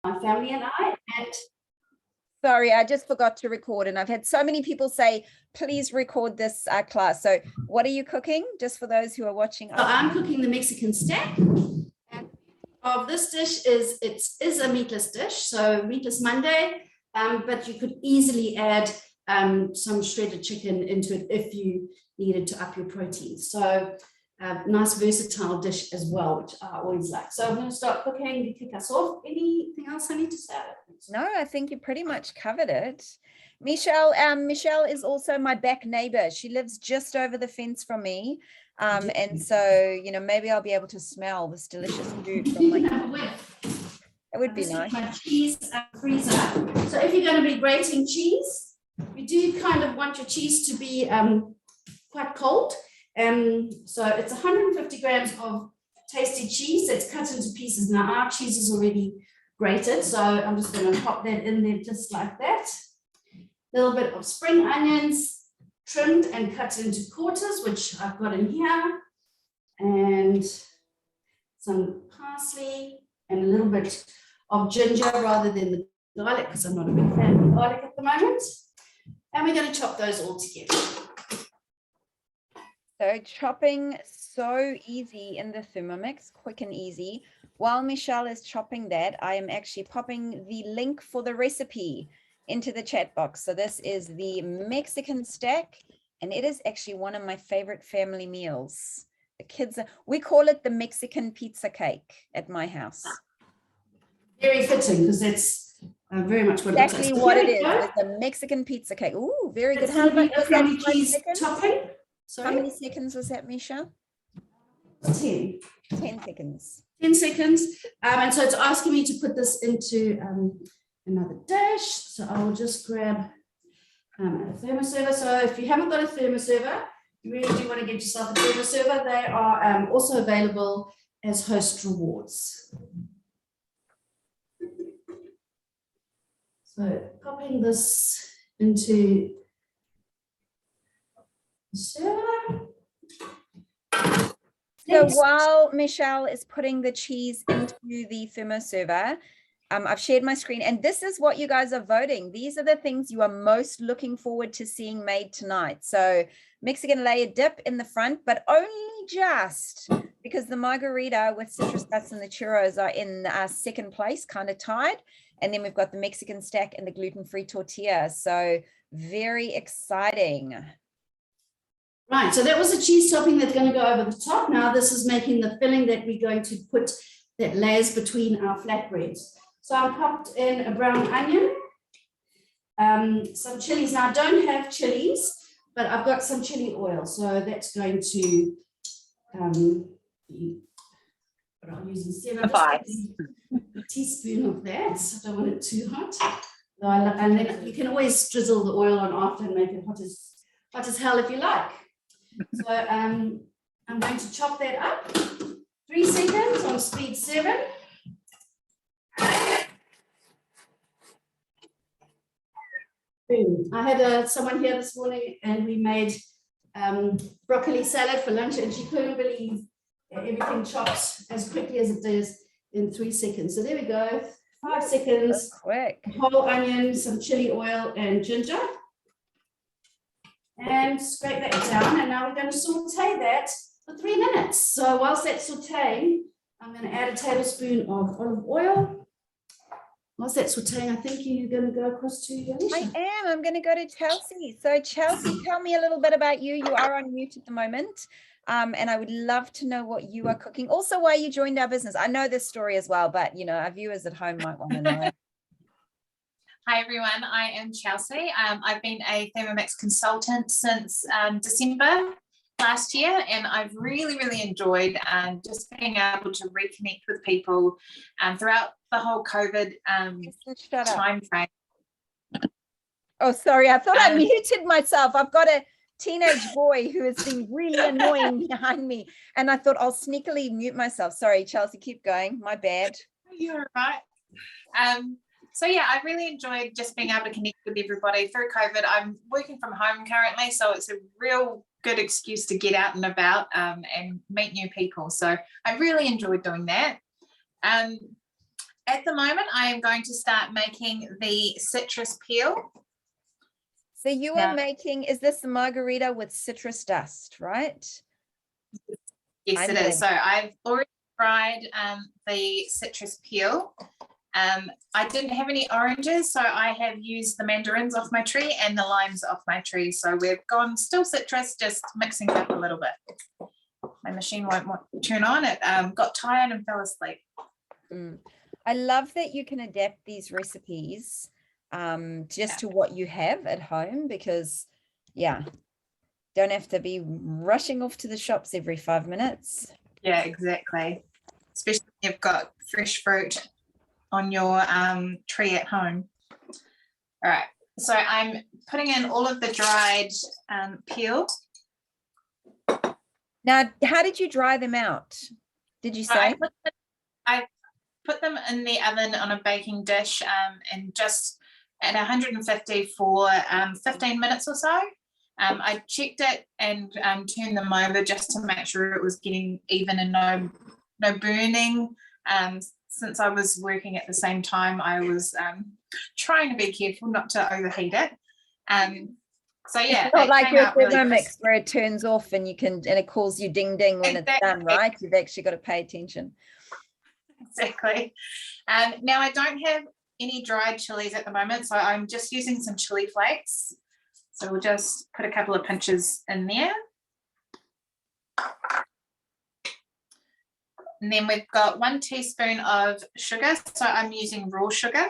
my family and I. And sorry, I just forgot to record, and I've had so many people say, please record this class. So what are you cooking, just for those who are watching? So I'm cooking the Mexican stack. And of this dish is a meatless dish, so meatless Monday, but you could easily add some shredded chicken into it if you needed to up your protein. So nice versatile dish as well, which I always like. So I'm going to start cooking to kick us off. Anything else I need to say? No, I think you pretty much covered it. Michelle is also my back neighbor. She lives just over the fence from me. And so, you know, maybe I'll be able to smell this delicious food from my It would be nice. My cheese freezer. So if you're going to be grating cheese, you do kind of want your cheese to be quite cold. So it's 150 grams of tasty cheese that's cut into pieces. Now our cheese is already grated, so I'm just going to pop that in there just like that. A little bit of spring onions, trimmed and cut into quarters, which I've got in here, and some parsley and a little bit of ginger rather than the garlic, because I'm not a big fan of garlic at the moment. And we're going to chop those all together. So chopping, so easy in the Thermomix, quick and easy. While Michelle is chopping that, I am actually popping the link for the recipe into the chat box. So this is the Mexican stack, and it is actually one of my favorite family meals. The kids, we call it the Mexican pizza cake at my house. Very fitting, because that's very much what exactly what it is. It's a Mexican pizza cake. Ooh, very good. How much was that? Cheese topping. Sorry? How many seconds was that, Misha? 10. 10 seconds. 10 seconds. And so it's asking me to put this into another dish. So I will just grab a thermoserver. So if you haven't got a thermoserver, you really do want to get yourself a thermoserver. They are also available as host rewards. So popping this into the server. So while Michelle is putting the cheese into the thermoserver, I've shared my screen, and this is what you guys are voting. These are the things you are most looking forward to seeing made tonight. So Mexican layered dip in the front, but only just, because the margarita with citrus nuts and the churros are in second place, kind of tied. And then we've got the Mexican stack and the gluten-free tortilla. So very exciting. Right, so that was the cheese topping that's going to go over the top. Now this is making the filling that we're going to put that layers between our flatbreads. So I popped in a brown onion, some chilies. Now I don't have chilies, but I've got some chili oil. So that's going to be what I'm using, a teaspoon of that. I don't want it too hot. And then you can always drizzle the oil on after and make it hot as hell if you like. So I'm going to chop that up. 3 seconds on speed 7. Boom. I had someone here this morning and we made broccoli salad for lunch, and she couldn't believe everything chops as quickly as it does in 3 seconds. So there we go. 5 seconds. That's quick. Whole onion, some chili oil and ginger. And scrape that down, and now we're going to saute that for 3 minutes. So whilst that's sauteing, I'm going to add a tablespoon of olive oil. Whilst that's sauteing, I think you're going to go across to Alicia. I am. I'm going to go to Chelsea. So Chelsea, tell me a little bit about you. You are on mute at the moment. And I would love to know what you are cooking. Also, why you joined our business. I know this story as well, but you know, our viewers at home might want to know. Hi everyone, I am Chelsea. I've been a Thermomix consultant since December last year, and I've really enjoyed just being able to reconnect with people throughout the whole COVID time frame. Oh, sorry, I thought I muted myself. I've got a teenage boy who has been really annoying behind me, and I thought I'll sneakily mute myself. Sorry, Chelsea, keep going. My bad. You're right. So yeah, I really enjoyed just being able to connect with everybody through COVID. I'm working from home currently, so it's a real good excuse to get out and about and meet new people. So I really enjoyed doing that. At the moment, I am going to start making the citrus peel. So you are making, is this the margarita with citrus dust, right? Yes, it is. So I've already fried the citrus peel. I didn't have any oranges, so I have used the mandarins off my tree and the limes off my tree. So we've gone still citrus, just mixing it up a little bit. My machine won't turn on. It got tired and fell asleep. I love that you can adapt these recipes just to what you have at home, because don't have to be rushing off to the shops every 5 minutes. Yeah, exactly. Especially if you've got fresh fruit on your tree at home. All right, so I'm putting in all of the dried peel. Now, how did you dry them out? Did you say? I put them in the oven on a baking dish and just at 150 for 15 minutes or so. I checked it and turned them over just to make sure it was getting even and no burning. Since I was working at the same time, I was trying to be careful not to overheat it. So yeah, it's not like your Thermomix really where it turns off and it calls you ding ding when it's done, right? You've actually got to pay attention. Exactly. Now I don't have any dried chilies at the moment, so I'm just using some chili flakes. So we'll just put a couple of pinches in there. And then we've got 1 teaspoon of sugar. So I'm using raw sugar.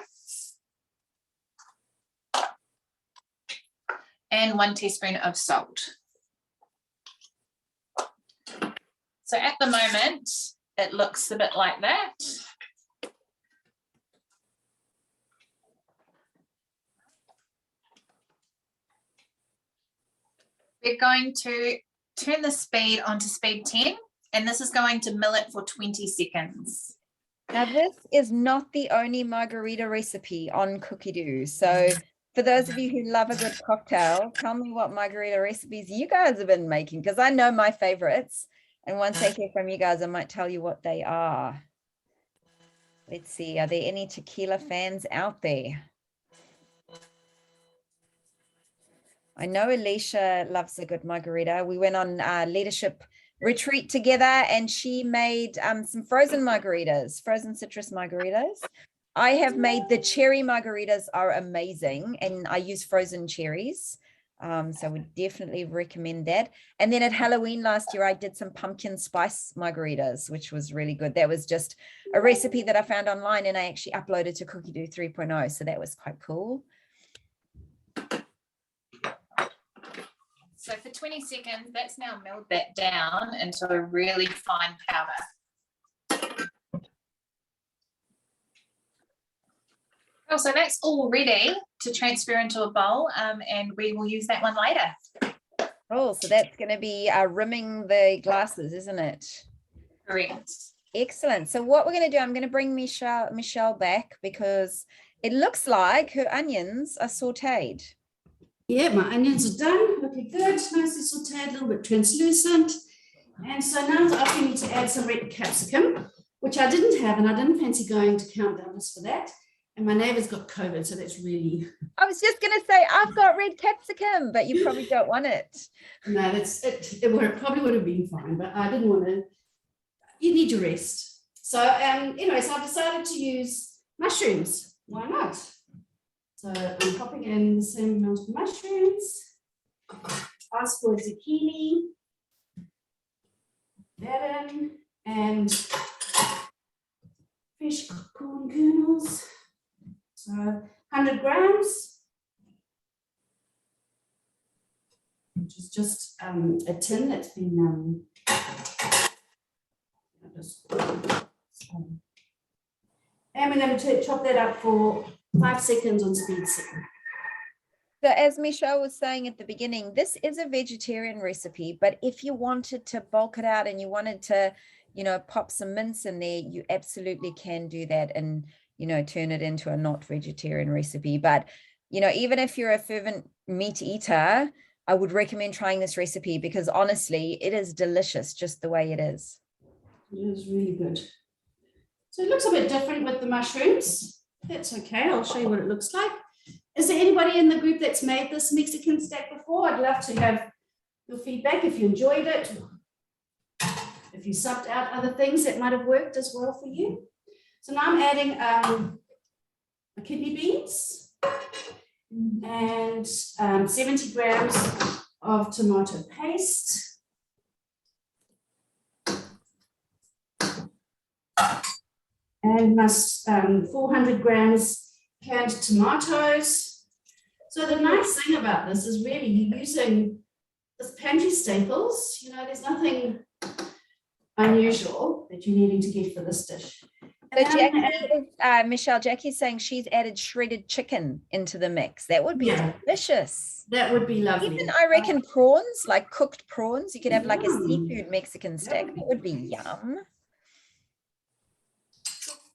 And 1 teaspoon of salt. So at the moment, it looks a bit like that. We're going to turn the speed onto speed 10, and this is going to mill it for 20 seconds. Now, this is not the only margarita recipe on Cookie Doo. So for those of you who love a good cocktail, tell me what margarita recipes you guys have been making, because I know my favorites. And once I hear from you guys, I might tell you what they are. Let's see. Are there any tequila fans out there? I know Alicia loves a good margarita. We went on a leadership retreat together and she made some frozen margaritas, frozen citrus margaritas. I have made the cherry margaritas, are amazing, and I use frozen cherries. So I would definitely recommend that. And then at Halloween last year, I did some pumpkin spice margaritas, which was really good. That was just a recipe that I found online and I actually uploaded to Cookie Doo 3.0. So that was quite cool. So for 20 seconds, that's now milled that down into a really fine powder. Oh, so that's all ready to transfer into a bowl, and we will use that one later. Oh, so that's going to be rimming the glasses, isn't it? Correct. Excellent. So what we're going to do, I'm going to bring Michelle back because it looks like her onions are sauteed. Yeah, my onions are done, looking good, nicely sauteed, a little bit translucent. And so now I need to add some red capsicum, which I didn't have, and I didn't fancy going to Countdown just for that. And my neighbor's got COVID, so that's really... I was just going to say, I've got red capsicum, but you probably don't want it. No, that's it. It probably would have been fine, but I didn't want to... You need to rest. So anyway, so I've decided to use mushrooms. Why not? So I'm popping in the same amount of mushrooms. Ask for zucchini. That in. And fish corn kernels. So 100 grams. Which is just a tin that's been and we're going to chop that up for 5 seconds on speed 7. So as Michelle was saying at the beginning, this is a vegetarian recipe, but if you wanted to bulk it out and you wanted to, you know, pop some mince in there, you absolutely can do that and, you know, turn it into a not vegetarian recipe. But, you know, even if you're a fervent meat eater, I would recommend trying this recipe because honestly, it is delicious just the way it is. It is really good. So it looks a bit different with the mushrooms. That's okay. I'll show you what it looks like. Is there anybody in the group that's made this Mexican stack before? I'd love to have your feedback if you enjoyed it, if you subbed out other things that might have worked as well for you. So now I'm adding kidney beans and 70 grams of tomato paste. And 400 grams canned tomatoes. So the nice thing about this is really you're using this pantry staples. You know, there's nothing unusual that you're needing to get for this dish. So Michelle, Jackie's saying she's added shredded chicken into the mix. That would be delicious. That would be lovely. Even I reckon prawns, like cooked prawns. You could have like a seafood Mexican stack. That would be yum.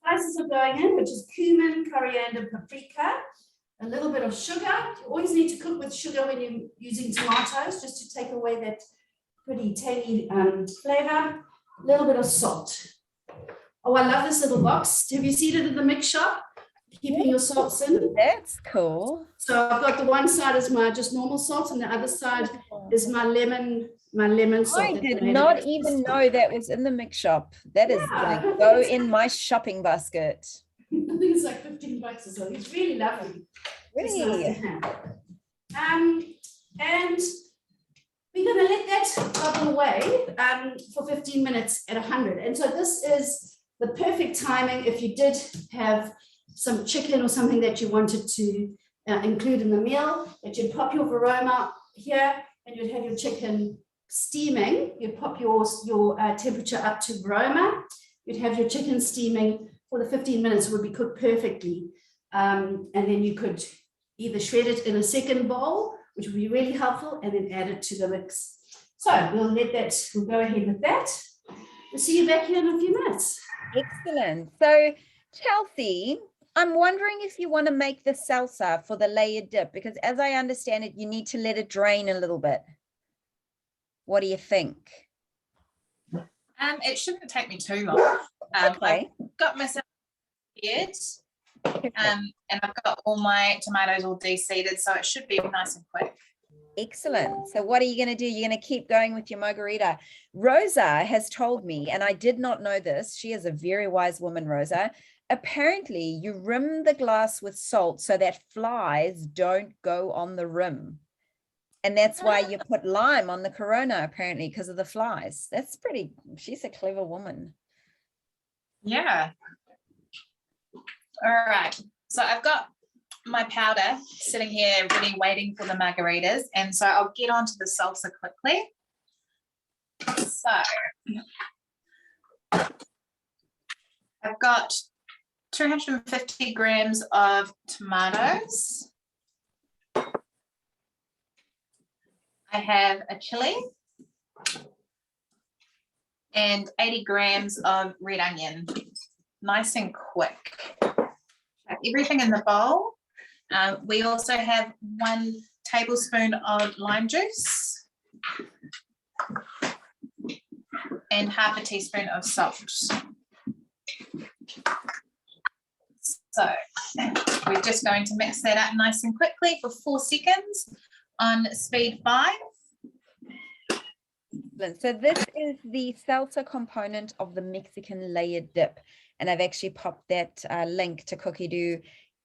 Spices are going in, which is cumin, coriander, paprika, a little bit of sugar. You always need to cook with sugar when you're using tomatoes, just to take away that pretty tangy flavor. A little bit of salt. Oh, I love this little box. Have you seen it in the mix shop? Keeping your salts in. That's cool. So I've got the one side is my just normal salt, and the other side is my lemon salt. I did not even know that was in the mix shop. That is going to go in my shopping basket. I think it's like 15 bucks or so. It's really lovely. Really? It's nice to have. And we're going to let that bubble away for 15 minutes at 100. And so this is the perfect timing if you did have some chicken or something that you wanted to include in the meal, that you'd pop your varoma here and you'd have your chicken steaming. You'd pop your temperature up to varoma. You'd have your chicken steaming for the 15 minutes. It would be cooked perfectly. And then you could either shred it in a second bowl, which would be really helpful, and then add it to the mix. So we'll go ahead with that. We'll see you back here in a few minutes. Excellent. So Chelsea, I'm wondering if you want to make the salsa for the layered dip, because as I understand it, you need to let it drain a little bit. What do you think? It shouldn't take me too long. Okay. I've got myself prepared, and I've got all my tomatoes all de-seeded, so it should be nice and quick. Excellent. So what are you going to do? You're going to keep going with your margarita. Rosa has told me, and I did not know this, she is a very wise woman, Rosa. Apparently you rim the glass with salt so that flies don't go on the rim. And that's why you put lime on the Corona, apparently, because of the flies. That's she's a clever woman. Yeah. All right. So I've got my powder sitting here ready, waiting for the margaritas. And so I'll get onto the salsa quickly. So I've got 250 grams of tomatoes. I have a chili and 80 grams of red onion. Nice and quick. Everything in the bowl. We also have 1 tablespoon of lime juice and half a teaspoon of salt. So we're just going to mix that up nice and quickly for 4 seconds on speed 5. So this is the salsa component of the Mexican layered dip. And I've actually popped that link to Cookie Doo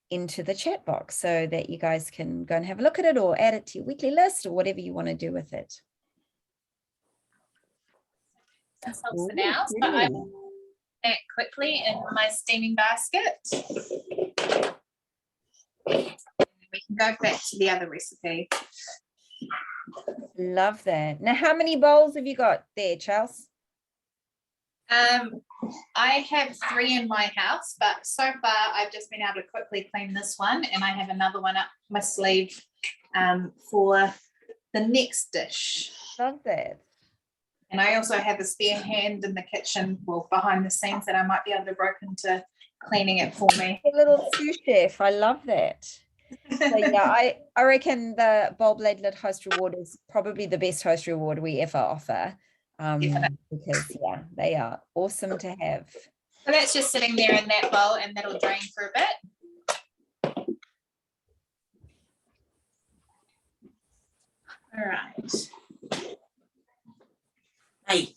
into the chat box so that you guys can go and have a look at it or add it to your weekly list or whatever you want to do with it. Salsa now, so I will put that quickly in my steaming basket. We can go back to the other recipe. Love that. Now, how many bowls have you got there, Charles? I have 3 in my house, but so far I've just been able to quickly clean this one, and I have another one up my sleeve for the next dish. Love that. And I also have a spare hand in the kitchen, well, behind the scenes, that I might be able to rope into cleaning it for me. A little sous chef. I love that. So yeah, I reckon the Bowl Blade Lid Host Reward is probably the best host reward we ever offer. Because yeah, they are awesome to have. So that's just sitting there in that bowl and that'll drain for a bit. All right. Hey.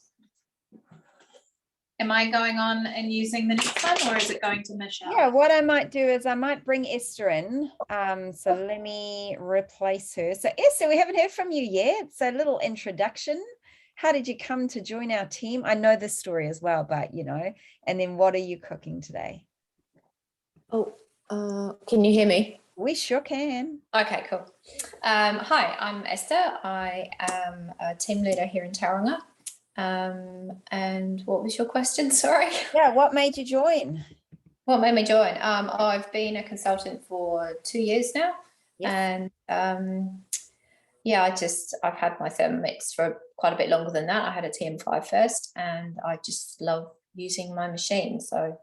Am I going on and using the next one, or is it going to Michelle? Yeah, what I might do is I might bring Esther in. So let me replace her. So Esther, we haven't heard from you yet. So a little introduction. How did you come to join our team? I know this story as well, but you know, and then what are you cooking today? Oh, can you hear me? We sure can. Okay, cool. Hi, I'm Esther. I am a team leader here in Tauranga. And what was your question? Sorry. Yeah, what made you join? What made me join? I've been a consultant for 2 years now. Yes. And yeah, I've had my Thermomix for quite a bit longer than that. I had a TM5 first, and I just love using my machine. So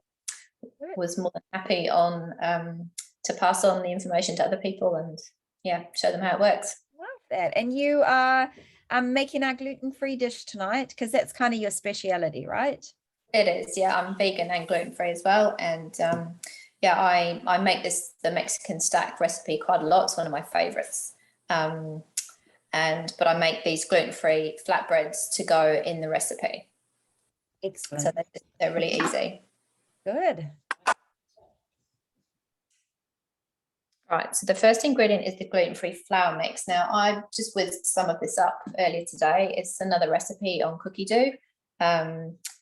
was more than happy on to pass on the information to other people and yeah, show them how it works. Love that. And you are making our gluten-free dish tonight, because that's kind of your speciality, right? It is, yeah. I'm vegan and gluten-free as well. And yeah, I make the Mexican stack recipe quite a lot. It's one of my favorites. But I make these gluten-free flatbreads to go in the recipe. Excellent. So they're really easy. Good. Right, so the first ingredient is the gluten-free flour mix. Now, I just whizzed some of this up earlier today. It's another recipe on Cookie Dough.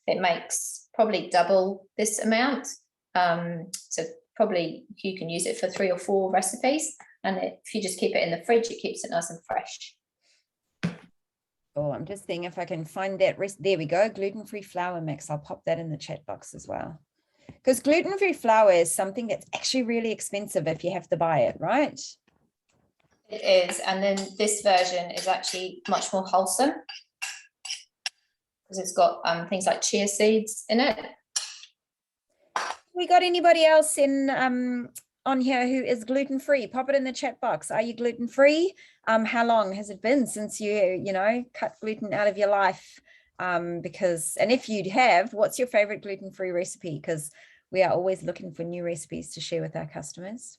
It makes probably double this amount. So probably you can use it for 3 or 4 recipes. And if you just keep it in the fridge, it keeps it nice and fresh. Oh, I'm just seeing if I can find that. There we go. Gluten-free flour mix. I'll pop that in the chat box as well. Because gluten-free flour is something that's actually really expensive if you have to buy it, right? It is. And then this version is actually much more wholesome because it's got things like chia seeds in it. We got anybody else in on here who is gluten-free? Pop it in the chat box. Are you gluten-free? How long has it been since you know, cut gluten out of your life? And if you have, what's your favorite gluten-free recipe? Because we are always looking for new recipes to share with our customers.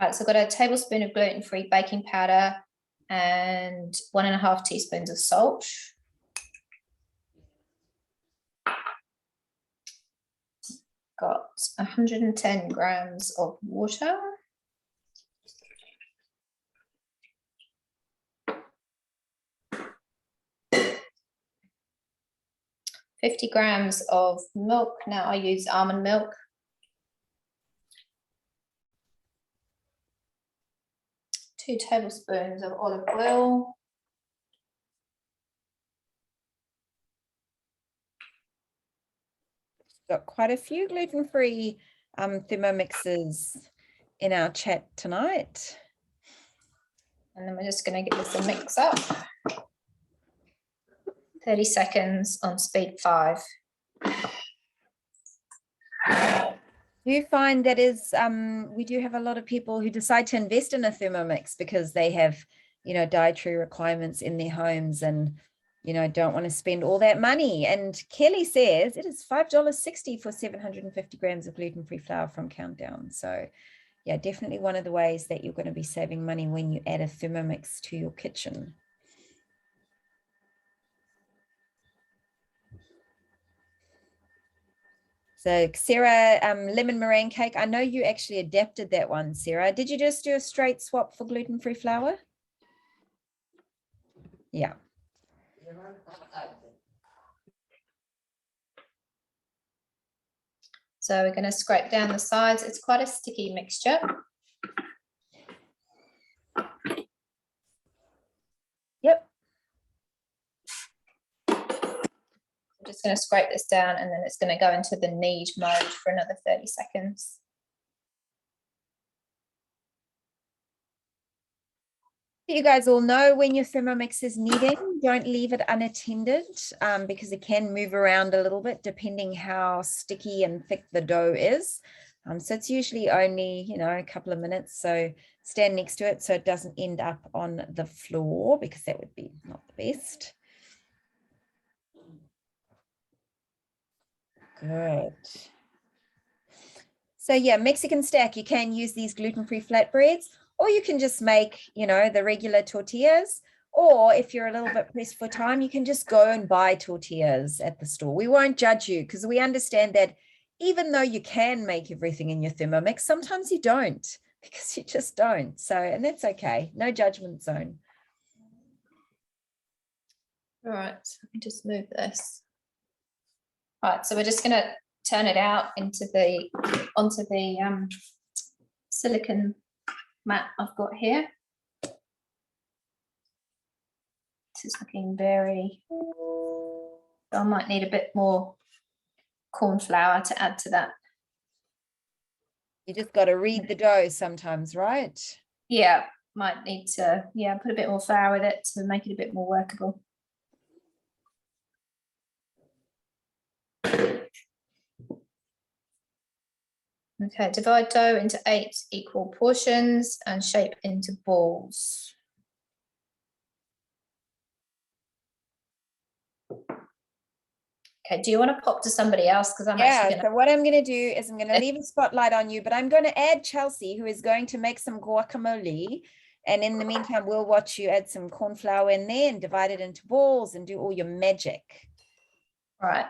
Right, so I've got a tablespoon of gluten-free baking powder and 1.5 teaspoons of salt. Got 110 grams of water. $50 grams of milk. Now I use almond milk. Two tablespoons of olive oil. Got quite a few gluten-free Thermomixes in our chat tonight. And then we're just going to give this a mix up. 30 seconds on speed 5. Do you find that is we do have a lot of people who decide to invest in a Thermomix because they have, you know, dietary requirements in their homes and, you know, don't want to spend all that money. And Kelly says it is $5.60 for 750 grams of gluten-free flour from Countdown. So yeah, definitely one of the ways that you're going to be saving money when you add a Thermomix to your kitchen. So Sarah, lemon meringue cake. I know you actually adapted that one, Sarah. Did you just do a straight swap for gluten-free flour? Yeah. So we're going to scrape down the sides. It's quite a sticky mixture. Yep. I'm just going to scrape this down and then it's going to go into the knead mode for another 30 seconds. You guys all know when your Thermomix is kneading, don't leave it unattended because it can move around a little bit depending how sticky and thick the dough is. So it's usually only, you know, a couple of minutes. So stand next to it so it doesn't end up on the floor because that would be not the best. Good. So yeah, Mexican stack, you can use these gluten-free flatbreads, or you can just make, the regular tortillas. Or if you're a little bit pressed for time, you can just go and buy tortillas at the store. We won't judge you because we understand that even though you can make everything in your Thermomix, sometimes you don't because you just don't. So, and that's okay. No judgment zone. All right, so let me just move this. All right, so we're just going to turn it out onto the silicon mat I've got here. This is looking very, I might need a bit more corn flour to add to that. You just got to read the dough sometimes, right? Yeah, might need to, put a bit more flour with it to make it a bit more workable. Okay, divide dough into 8 equal portions and shape into balls. Okay, do you want to pop to somebody else? Because I'm actually going to... So what I'm going to do is I'm going to leave a spotlight on you, but I'm going to add Chelsea, who is going to make some guacamole. And in the meantime, we'll watch you add some corn flour in there and divide it into balls and do all your magic. All right.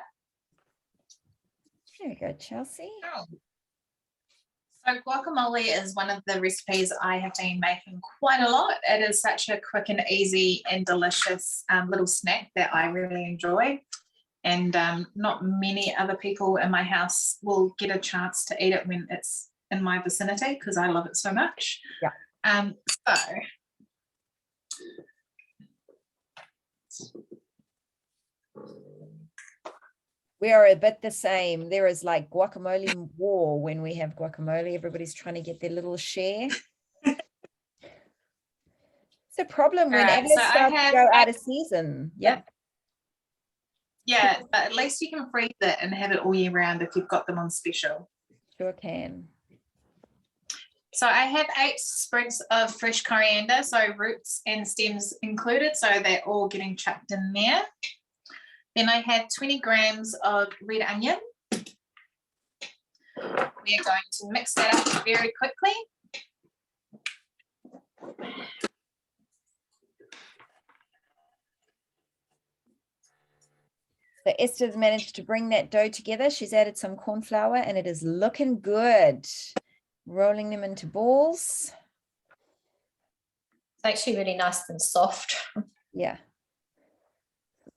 There we go, Chelsea. Oh. So guacamole is one of the recipes I have been making quite a lot. It is such a quick and easy and delicious little snack that I really enjoy. And not many other people in my house will get a chance to eat it when it's in my vicinity because I love it so much. Yeah. We are a bit the same. There is like guacamole war when we have guacamole. Everybody's trying to get their little share. It's a problem when it starts to go out of season. Yep. Yeah, but at least you can freeze it and have it all year round if you've got them on special. Sure can. So I have 8 sprigs of fresh coriander, so roots and stems included, so they're all getting chucked in there. Then I have 20 grams of red onion. We are going to mix that up very quickly. So Esther's managed to bring that dough together. She's added some corn flour and it is looking good. Rolling them into balls. It's actually really nice and soft. Yeah.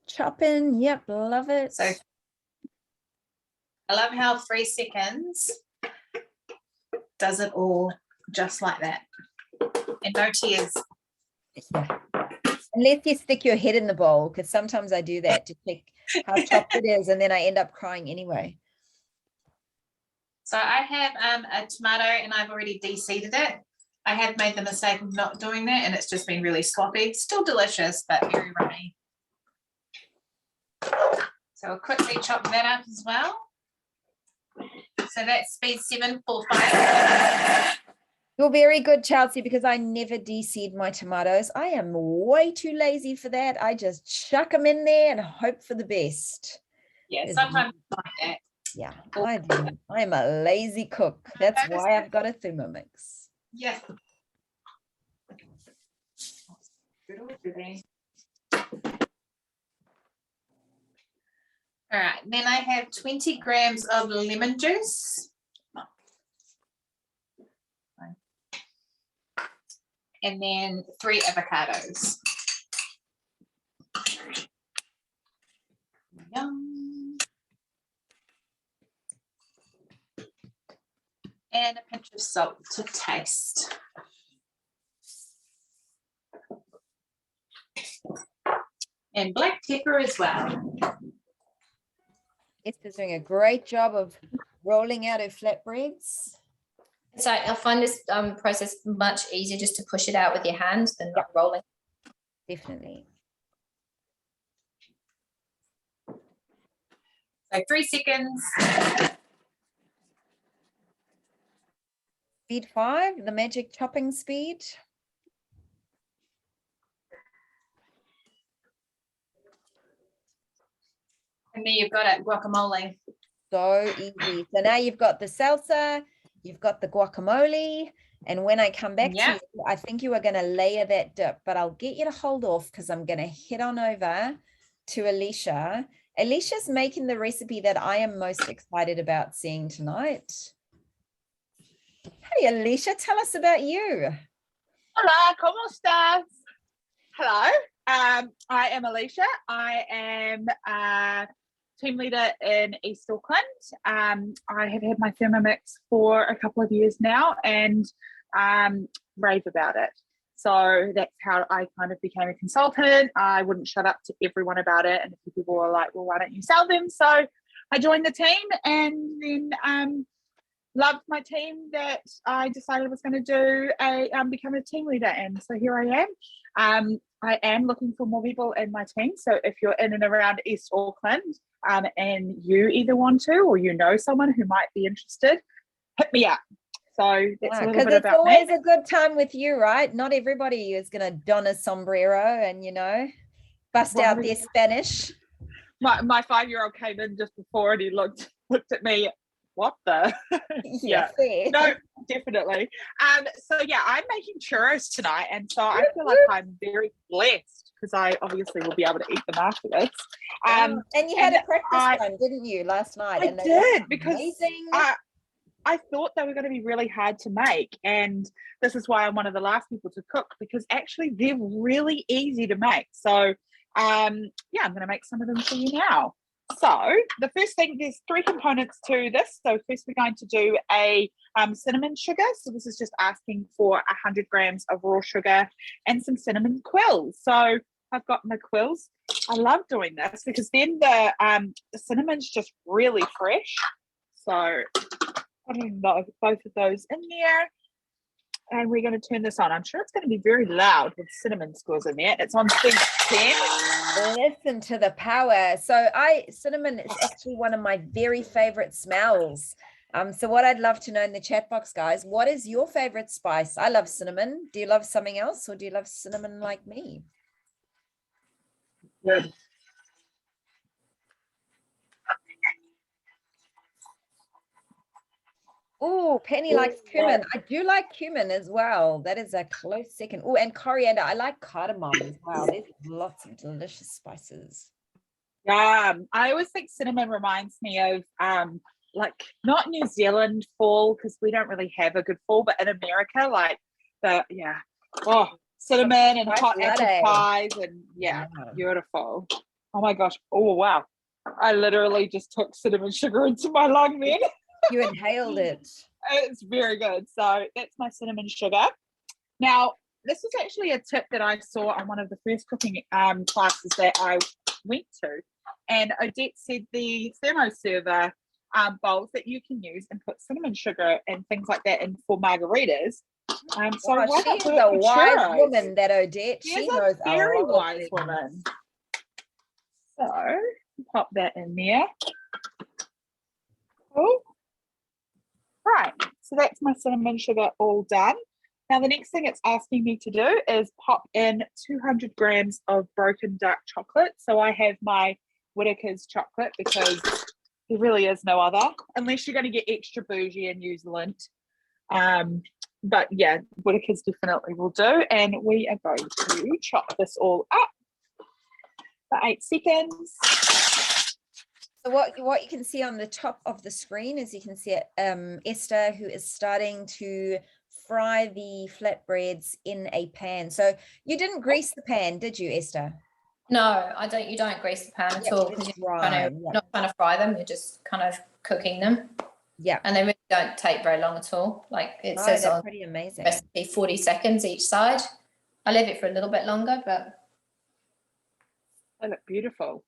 Chopping. Yep. Love it. So I love how 3 seconds does it all just like that. And no tears. Yeah. Unless you stick your head in the bowl, because sometimes I do that to check how chopped it is, and then I end up crying anyway. So I have a tomato and I've already de-seeded it. I have made the mistake of not doing that and it's just been really sloppy. Still delicious, but very runny. So I'll quickly chop that up as well. So that's speed 745. You're very good, Chelsea, because I never de-seed my tomatoes. I am way too lazy for that. I just chuck them in there and hope for the best. Yeah, sometimes like that. Yeah, I do. I'm a lazy cook. That's why I've got a Thermomix. Yeah. All right, then I have 20 grams of lemon juice. And then 3 avocados. Yum. And a pinch of salt to taste. And black pepper as well. Esther's doing a great job of rolling out her flatbreads. So I find this process much easier just to push it out with your hand than not rolling. Definitely. So 3 seconds. Speed 5, the magic chopping speed. And then you've got it, guacamole. So easy. So now you've got the salsa, you've got the guacamole, and when I come back to Yeah. you, I think you are going to layer that dip, but I'll get you to hold off because I'm going to head on over to Alicia. Alicia's making the recipe that I am most excited about seeing tonight. Hey, Alicia, tell us about you. Hola, ¿cómo estás? Hello, I am Alicia. I am team leader in East Auckland. I have had my Thermomix for a couple of years now and rave about it. So that's how I kind of became a consultant. I wouldn't shut up to everyone about it. And a few people were like, well, why don't you sell them? So I joined the team and then loved my team that I decided I was going to do become a team leader. And so here I am. I am looking for more people in my team. So if you're in and around East Auckland and you either want to or you know someone who might be interested, hit me up. So that's a little bit about me. Because it's always a good time with you, right? Not everybody is going to don a sombrero and, you know, bust out their Spanish. My 5-year-old came in just before and he looked at me. What the? Yeah, no, definitely. So yeah, I'm making churros tonight, and so I feel like I'm very blessed because I obviously will be able to eat them after this. And you had a practice one, didn't you, last night? I did, because I thought they were going to be really hard to make, and this is why I'm one of the last people to cook, because actually they're really easy to make. So yeah, I'm going to make some of them for you now. So the first thing, there's 3 components to this. So first we're going to do a cinnamon sugar. So this is just asking for 100 grams of raw sugar and some cinnamon quills. So I've got my quills. I love doing this because then the cinnamon's just really fresh. So putting both of those in there. And we're going to turn this on. I'm sure it's going to be very loud with cinnamon squills in there. It's on speed 10. Listen to the power. So cinnamon is actually one of my very favorite smells. So what I'd love to know in the chat box, guys, what is your favorite spice? I love cinnamon. Do you love something else, or do you love cinnamon like me? Good. Oh, Penny likes cumin. I do like cumin as well. That is a close second. Oh, and coriander. I like cardamom as well. There's lots of delicious spices. I always think cinnamon reminds me of like not New Zealand fall, because we don't really have a good fall, but in America, like cinnamon and hot apple pies and beautiful. Oh my gosh. Oh wow. I literally just took cinnamon sugar into my lung then. You inhaled it. It's very good. So that's my cinnamon sugar. Now, this is actually a tip that I saw on one of the first cooking classes that I went to. And Odette said the thermoserver bowls that you can use and put cinnamon sugar and things like that in for margaritas. So she's a wise woman, that Odette. She knows a very wise woman. So pop that in there. Cool. Right, so that's my cinnamon sugar all done. Now the next thing it's asking me to do is pop in 200 grams of broken dark chocolate. So I have my Whittaker's chocolate because there really is no other, unless you're going to get extra bougie and use Lindt. But yeah, Whittaker's definitely will do. And we are going to chop this all up for 8 seconds. So what you can see on the top of the screen is you can see Esther, who is starting to fry the flatbreads in a pan. So you didn't grease the pan, did you, Esther? No, I don't. You don't grease the pan at all, because you're not trying to fry them. You're just kind of cooking them. Yeah, and they really don't take very long at all. Like it says on pretty amazing recipe, 40 seconds each side. I leave it for a little bit longer, but they look beautiful.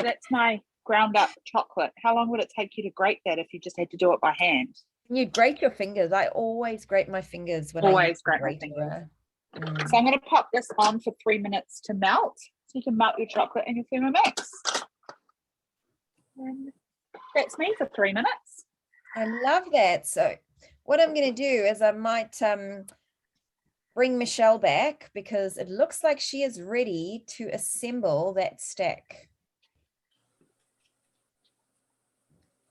That's my ground up chocolate. How long would it take you to grate that if you just had to do it by hand? You grate your fingers. I always grate my fingers when I grate my fingers. So I'm going to pop this on for 3 minutes to melt, so you can melt your chocolate in your Thermomix. And that's me for 3 minutes. I love that. So what I'm going to do is I might bring Michelle back, because it looks like she is ready to assemble that stack.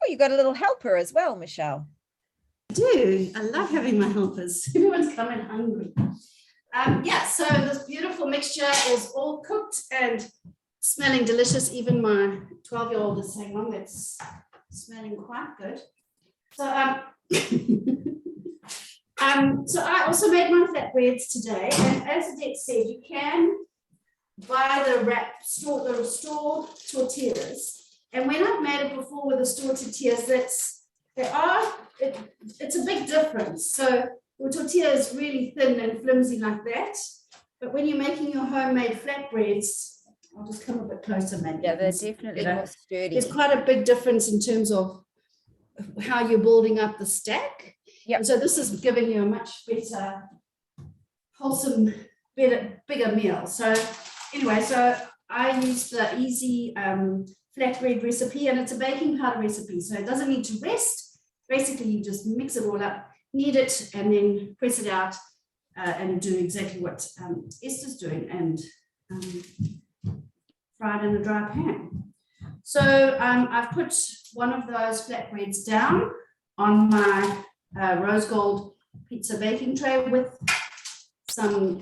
Oh, you got a little helper as well, Michelle. I do. I love having my helpers. Everyone's coming hungry. Yeah, so this beautiful mixture is all cooked and smelling delicious. Even my 12-year-old is saying, Mom, that's smelling quite good. So, so I also made my flatbreads today. And as Odette said, you can buy the store tortillas. And when I've made it before with the store tortillas, it's a big difference. So the tortilla is really thin and flimsy like that. But when you're making your homemade flatbreads, I'll just come a bit closer, maybe. Yeah, they're definitely more sturdy. There's quite a big difference in terms of how you're building up the stack. Yeah. So this is giving you a much better, wholesome, bigger meal. So anyway, so I use the easy flatbread recipe, and it's a baking powder recipe. So it doesn't need to rest. Basically, you just mix it all up, knead it, and then press it out and do exactly what Esther's doing, and fry it in a dry pan. So I've put one of those flatbreads down on my rose gold pizza baking tray with some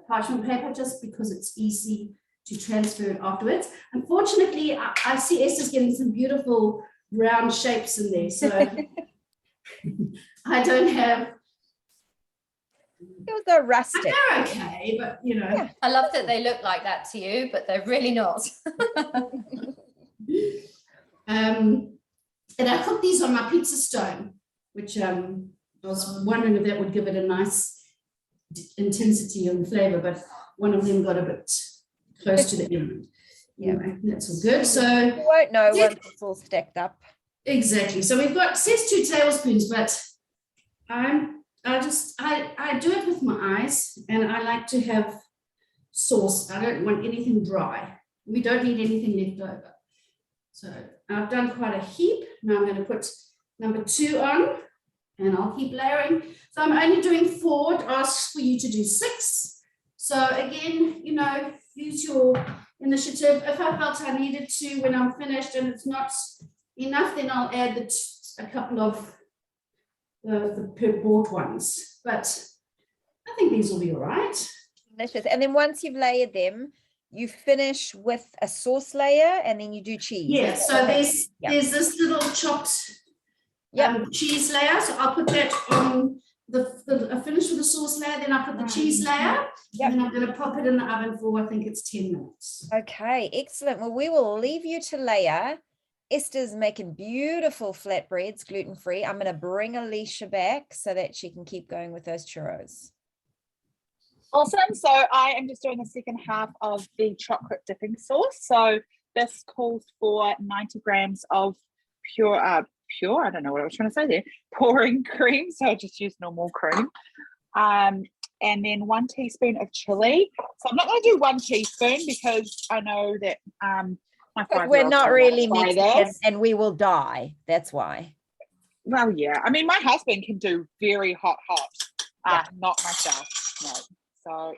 parchment paper, just because it's easy to transfer it afterwards. Unfortunately, I see Esther's getting some beautiful round shapes in there, so I don't have. Those are rustic. They're okay, but you know. Yeah. I love that they look like that to you, but they're really not. And I cooked these on my pizza stone, which I was wondering if that would give it a nice intensity and flavor, but one of them got a bit close to the end. Anyway, that's all good. So you won't know once it's all stacked up. Exactly. So we've got, says 2 tablespoons, but I do it with my eyes, and I like to have sauce. I don't want anything dry. We don't need anything left over. So I've done quite a heap. Now I'm going to put number 2 on, and I'll keep layering. So I'm only doing 4. It asks for you to do 6. So again, you know, use your initiative. If I felt I needed to when I'm finished and it's not enough, then I'll add a couple of the bought ones. But I think these will be all right. Delicious. And then once you've layered them, you finish with a sauce layer, and then you do cheese. Yeah, so there's this little chopped cheese layer. So I'll put that on I finish with the sauce layer, then I put the cheese layer, and then I'm going to pop it in the oven for, I think it's 10 minutes. Okay, excellent. Well, we will leave you to layer. Esther's making beautiful flatbreads, gluten-free. I'm going to bring Alicia back so that she can keep going with those churros. Awesome. So I am just doing the second half of the chocolate dipping sauce. So this calls for 90 grams of pure, I don't know what I was trying to say there, pouring cream. So I just use normal cream. And then 1 teaspoon of chili. So I'm not going to do 1 teaspoon because I know that we're not really Mexican and we will die. That's why. Well, yeah. I mean, my husband can do very hot. Not myself. No. So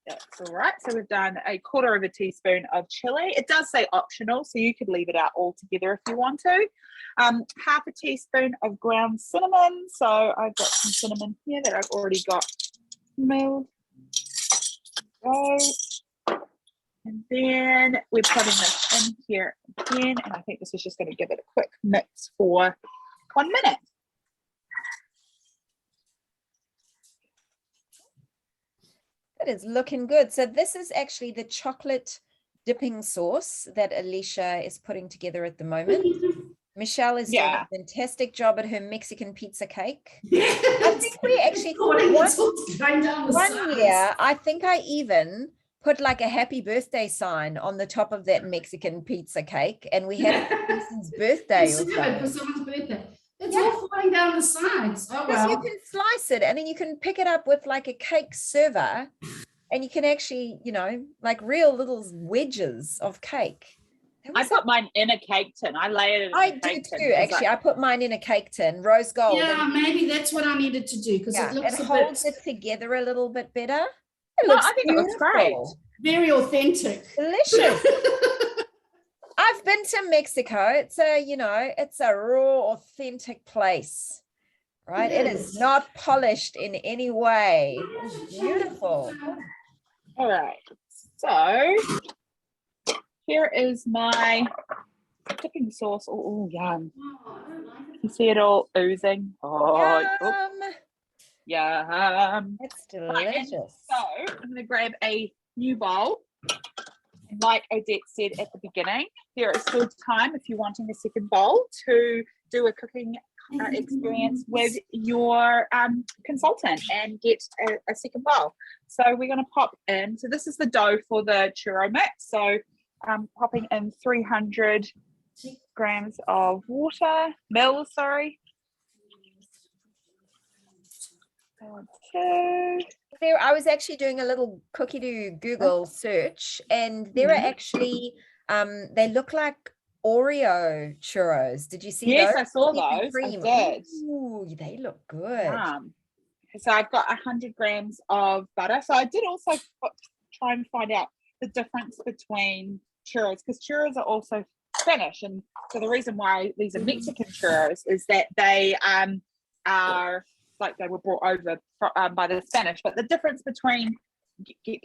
that's all right. So we've done 1/4 teaspoon of chili. It does say optional, so you could leave it out altogether if you want to. 1/2 teaspoon of ground cinnamon. So I've got some cinnamon here that I've already got milled. And then we're putting this in here again, and I think this is just going to give it a quick mix for 1 minute. It is looking good. So this is actually the chocolate dipping sauce that Alicia is putting together at the moment. Michelle is doing a fantastic job at her Mexican pizza cake. I think we actually one year, I think I even put like a happy birthday sign on the top of that Mexican pizza cake, and we had a person's birthday or something. For someone's birthday. It's all falling down the sides. Oh, well. You can slice it, and then you can pick it up with like a cake server, and you can actually, you know, like real little wedges of cake. I put mine in a cake tin. I layered it in I do too, actually. I put mine in a cake tin, rose gold. Yeah, maybe that's what I needed to do, because it looks holds it together a little bit better. I think it looks great. Very authentic. Delicious. I've I've been to Mexico. It's a raw, authentic place, right? It is not polished in any way. It's beautiful. All right. So here is my dipping sauce. Oh, yum. You see it all oozing. Oh, yum. It's Right, and delicious. so I'm going to grab a new bowl. And like Odette said at the beginning, there is still time if you're wanting a second bowl to do a cooking experience with your consultant and get a second bowl. So we're going to pop in. So this is the dough for the churro mix. So popping in 300 grams of mils. There, I was actually doing a little cookie do Google search, and there are actually they look like Oreo churros. Did you see Yes, those? I saw Cookies and those. I cream. did. Ooh, they look good. So I've got 100 grams of butter. So I did also try and find out the difference between churros, because churros are also Spanish, and so the reason why these are Mexican churros is that they are like they were brought over by the Spanish. But the difference between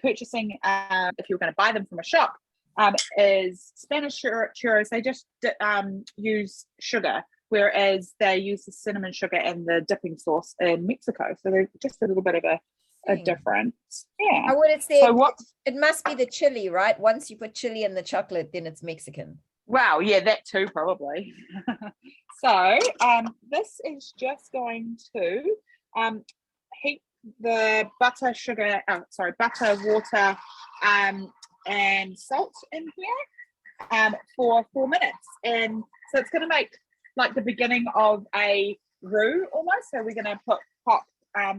purchasing, if you're going to buy them from a shop, is Spanish churros, they just use sugar, whereas they use the cinnamon sugar and the dipping sauce in Mexico. So they're just a little bit of a difference. Yeah. I would have said So what? It must be the chili, right? Once you put chili in the chocolate, then it's Mexican. Wow, yeah, that too, probably. So this is just going to heat the butter, water, and salt in here for 4 minutes. And so it's going to make like the beginning of a roux almost. So we're going to pop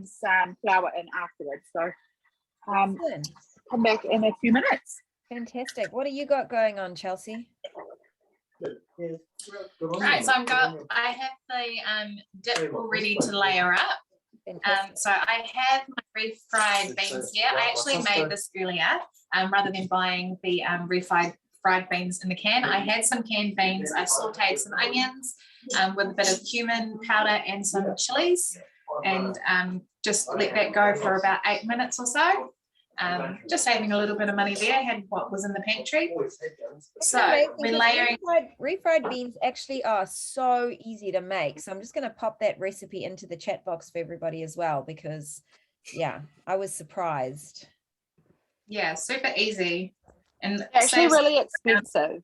some flour in afterwards. So come back in a few minutes. Fantastic. What do you got going on, Chelsea? Right, so I have the dip all ready to layer up. So I have my refried beans here. I actually made this earlier rather than buying the fried beans in the can. I had some canned beans. I sauteed some onions with a bit of cumin powder and some chilies, and just let that go for about 8 minutes or so. Just saving a little bit of money there. I had what was in the pantry. So we're layering. Refried beans actually are so easy to make. So I'm just going to pop that recipe into the chat box for everybody as well, because yeah, I was surprised. Yeah, super easy. And actually really expensive.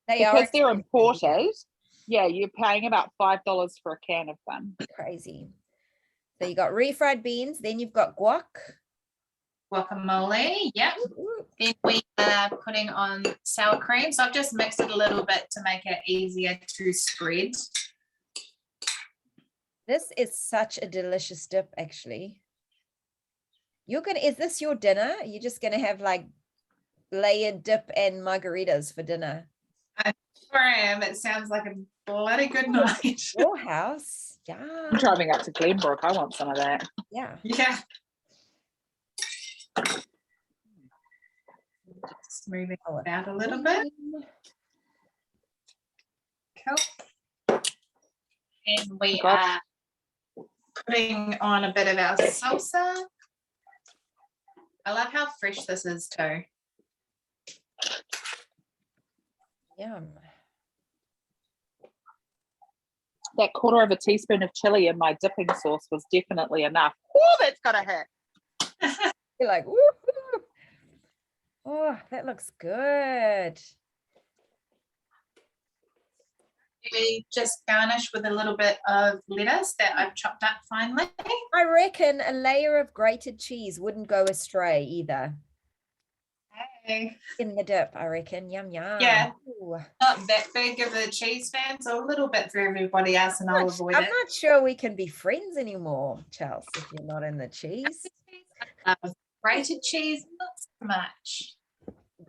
Because they're imported. Yeah, you're paying about $5 for a can of them. Crazy. So you got refried beans, then you've got guacamole, yep. Then we are putting on sour cream. So I've just mixed it a little bit to make it easier to spread. This is such a delicious dip, actually. Is this your dinner? You're just gonna have like layered dip and margaritas for dinner? I sure am. It sounds like a bloody good night. Your house, yeah. I'm driving up to Glenbrook. I want some of that. Yeah. Yeah. Just moving it out a little bit. Cool. And we are putting on a bit of our salsa. I love how fresh this is too. Yum. That 1/4 teaspoon of chili in my dipping sauce was definitely enough. Oh, that's got a hit. You're like, woo. Oh, that looks good. We just garnish with a little bit of lettuce that I've chopped up finely. I reckon a layer of grated cheese wouldn't go astray either. Hey. In the dip, I reckon. Yum, yum. Yeah. Ooh. Not that big of a cheese fan, so a little bit for everybody else, and I'll avoid it. I'm not sure we can be friends anymore, Chelsea, if you're not in the cheese. Grated cheese, not so much.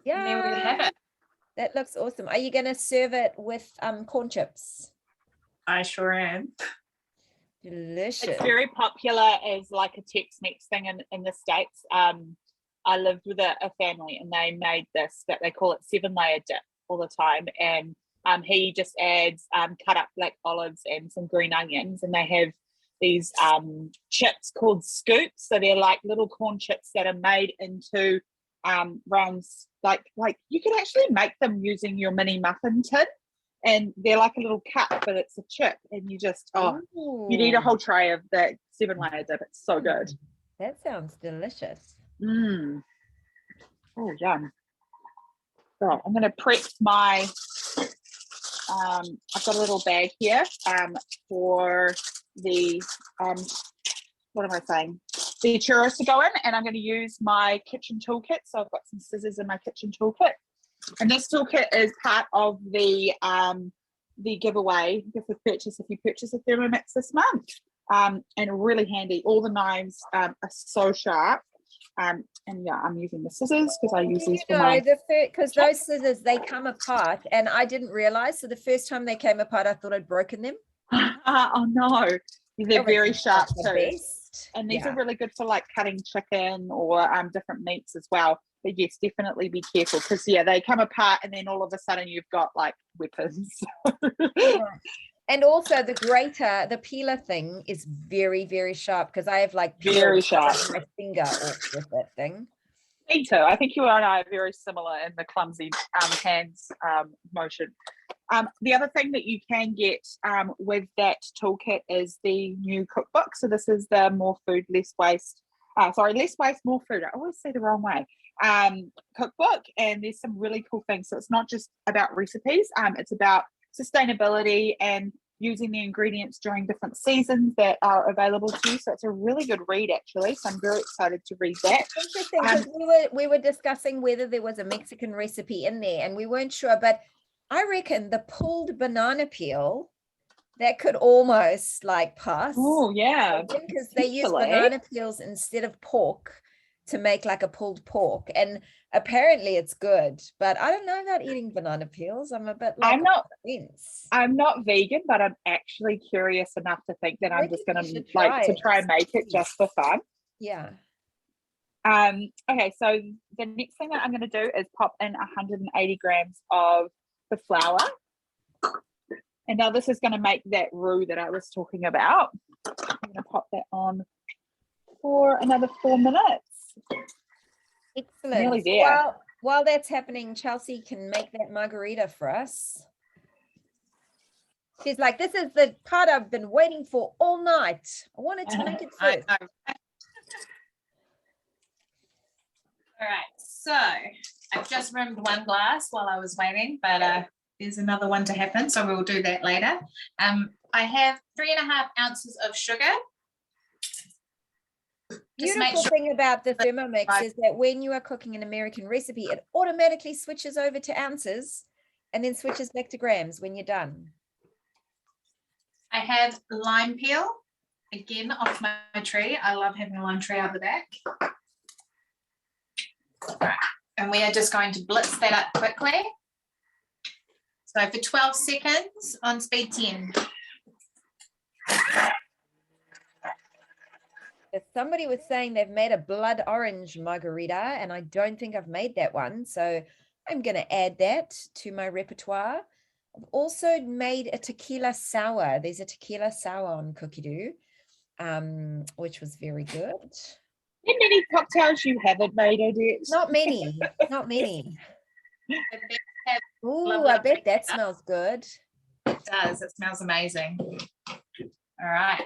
Yeah. And there we have it. That looks awesome. Are you going to serve it with corn chips? I sure am. Delicious. It's very popular as like a Tex-Mex thing in the States. I lived with a family and they made this, that they call it 7-layer dip all the time. And he just adds cut up black olives and some green onions, and they have these chips called scoops. So they're like little corn chips that are made into rounds, like you can actually make them using your mini muffin tin, and they're like a little cup, but it's a chip, and you just you eat a whole tray of that 7-layer dip. It's so good. That sounds delicious. Oh, yum. So I'm going to prep my I've got a little bag here for the what am I saying, the churros to go in, and I'm going to use my kitchen toolkit. So I've got some scissors in my kitchen toolkit, and this toolkit is part of the giveaway gift with purchase if you purchase a Thermomix this month, and really handy. All the knives are so sharp, and yeah, I'm using the scissors because I use these for my because those scissors, they come apart, and I didn't realize. So the first time they came apart, I thought I'd broken them. Oh no, they're very sharp too. And these are really good for like cutting chicken or different meats as well. But yes, definitely be careful, because yeah, they come apart and then all of a sudden you've got like weapons. And also the grater, the peeler thing is very, very sharp, because I have like very sharp my finger off with that thing. Me too. I think you and I are very similar in the clumsy hands motion. The other thing that you can get with that toolkit is the new cookbook. So this is the More Food, Less Waste. Less Waste, More Food. I always say the wrong way. Cookbook, and there's some really cool things. So it's not just about recipes. It's about sustainability and using the ingredients during different seasons that are available to you. So it's a really good read, actually. So I'm very excited to read that. Interesting, because we were discussing whether there was a Mexican recipe in there, and we weren't sure, but I reckon the pulled banana peel, that could almost like pass. Oh yeah, because they use banana peels instead of pork to make like a pulled pork, and apparently it's good, but I don't know about eating banana peels. I'm a bit like, I'm not vegan, but I'm actually curious enough to think that I'm just going to try and make it just for fun. Yeah. Okay, so the next thing that I'm going to do is pop in 180 grams of the flour, and now this is going to make that roux that I was talking about. I'm going to pop that on for another 4 minutes. Excellent. Nearly there. While that's happening, Chelsea can make that margarita for us. She's like, this is the part I've been waiting for all night. I wanted to make it first. All right, so I've just rimmed one glass while I was waiting, but there's another one to happen, so we'll do that later. I have 3.5 ounces of sugar. Beautiful thing about the Thermomix is that when you are cooking an American recipe, it automatically switches over to ounces and then switches back to grams when you're done. I have lime peel, again off my tree. I love having a lime tree out the back. Right. And we are just going to blitz that up quickly. So for 12 seconds on speed 10. Somebody was saying they've made a blood orange margarita, and I don't think I've made that one. So I'm going to add that to my repertoire. I've also made a tequila sour. There's a tequila sour on Cookie Do, which was very good. How many cocktails you haven't made, Odette? Not many, not many. Oh, I bet that smells good. It does. It smells amazing. All right.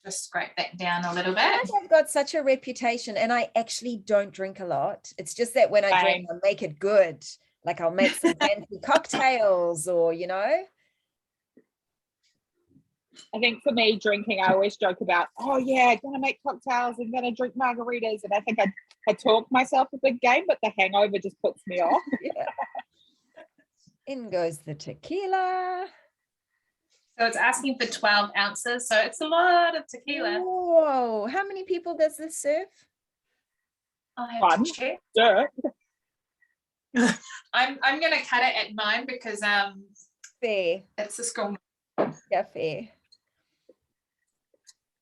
Just scrape that down a little bit. I've got such a reputation, and I actually don't drink a lot. It's just that when I drink, I'll make it good. Like I'll make some fancy cocktails, or I think for me, drinking, I always joke about, oh yeah, I'm gonna make cocktails and gonna drink margaritas, and I think I talk myself a big game, but the hangover just puts me off. Yeah. In goes the tequila. So it's asking for 12 ounces. So it's a lot of tequila. Whoa. How many people does this serve? I'll have to check. Yeah. I'm going to cut it at 9 because fair. It's the school. Yeah, fair.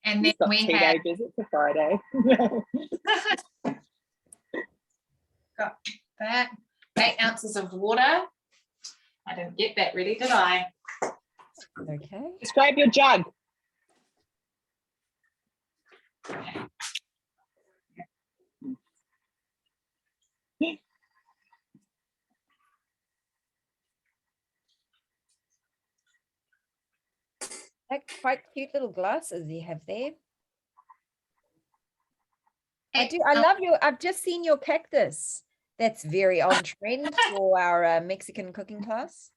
And then we have it's a Friday. got that 8 ounces of water. I didn't get that ready, did I? Okay. Just grab your jug. Like quite cute little glasses you have there. I love your, I've just seen your cactus. That's very on trend for our Mexican cooking class.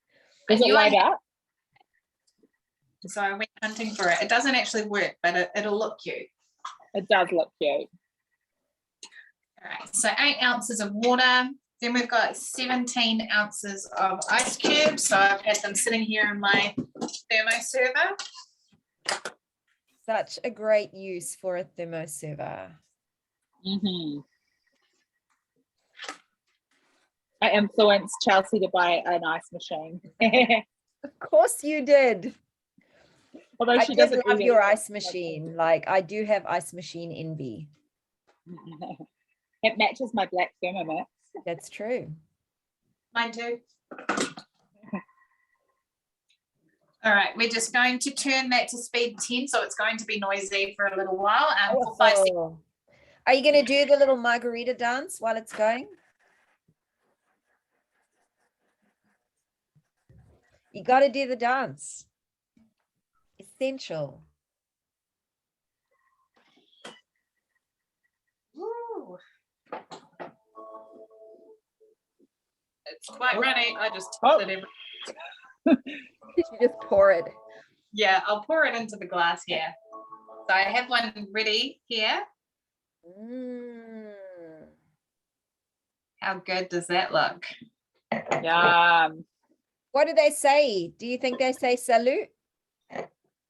Does it light up? So I went hunting for it. It doesn't actually work, but it'll look cute. It does look cute. All right, so 8 ounces of water. Then we've got 17 ounces of ice cubes. So I've had them sitting here in my thermoserver. Such a great use for a thermoserver. Mm-hmm. I influenced Chelsea to buy an ice machine. Of course you did. Although I she did doesn't love use your it. ice machine. Like I do have ice machine envy. It matches my black Thermomix. That's true. Mine too. All right, we're just going to turn that to speed 10, so it's going to be noisy for a little while. For 5 seconds. Oh. Are you going to do the little margarita dance while it's going? You got to do the dance. Essential. Woo. It's quite runny. I just Oh. tossed it every. You just pour it. Yeah, I'll pour it into the glass here. So I have one ready here. Mm. How good does that look? Yum. What do they say? Do you think they say salute